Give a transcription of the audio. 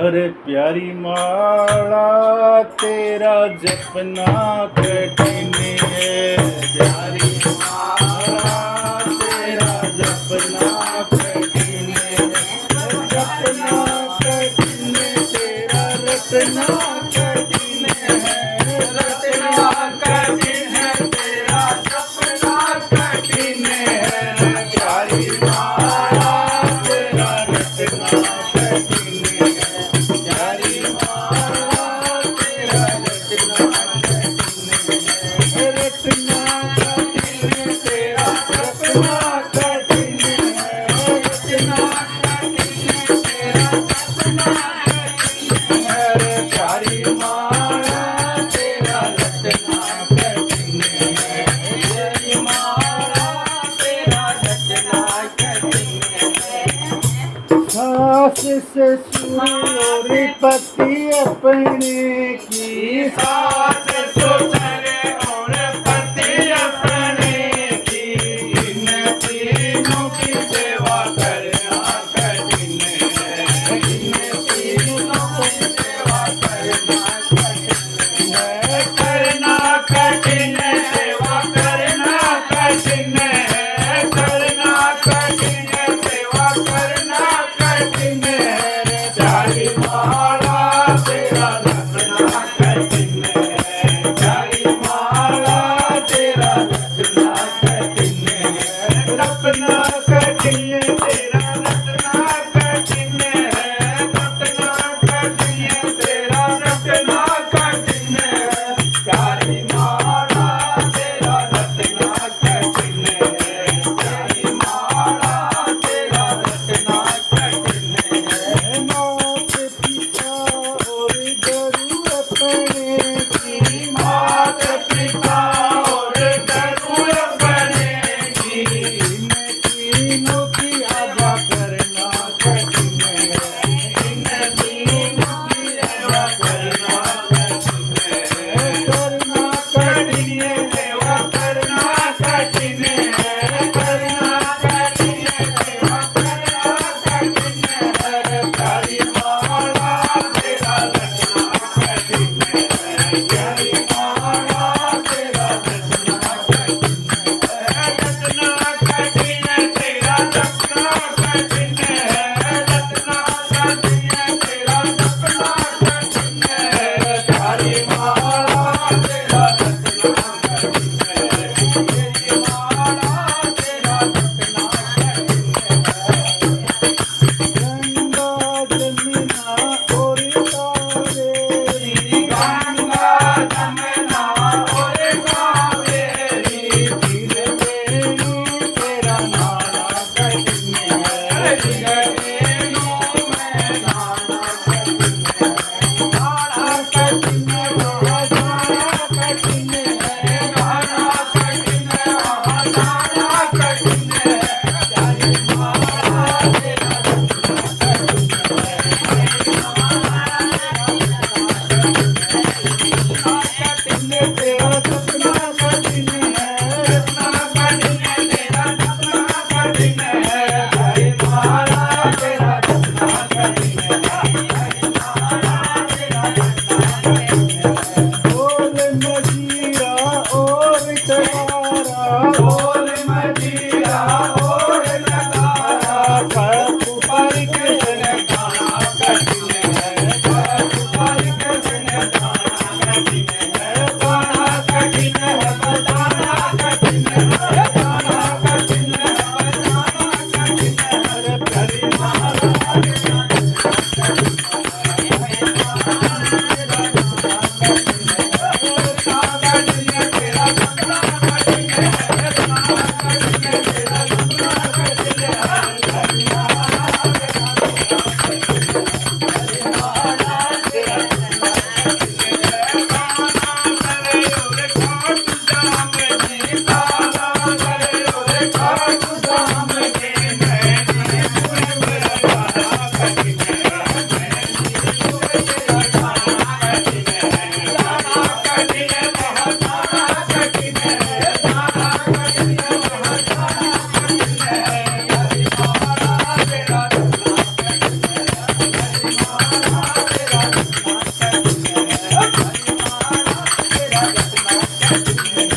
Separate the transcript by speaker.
Speaker 1: अरे प्यारी माला तेरा जपना कठिन है, प्यारी माला तेरा जपना कठिन है, जपना कठिन तेरा रटना कठिन है, रटना कठिन तेरा जपना कठिन है, प्यारी माला तेरा रटना कठिन है, प्यारी माला तेरा रटना कठिन है, रटना कठिन तेरा जपना कठिन है, रटना कठिन तेरा जपना कठिन है, प्यारी माला तेरा रटना कठिन है, प्यारी माला तेरा रटना कठिन है। सास ससुर और पति अपने की, सास ससुर और पति अपने की, इन तीनों की सेवा करना कठिन है, इन तीनों की सेवा करना कठिन है, करना कठिन है, सेवा करना कठिन है, करना कठिन है, सेवा करना कठिन है, प्यारी माला तेरा रटना कठिन है, प्यारी कठिन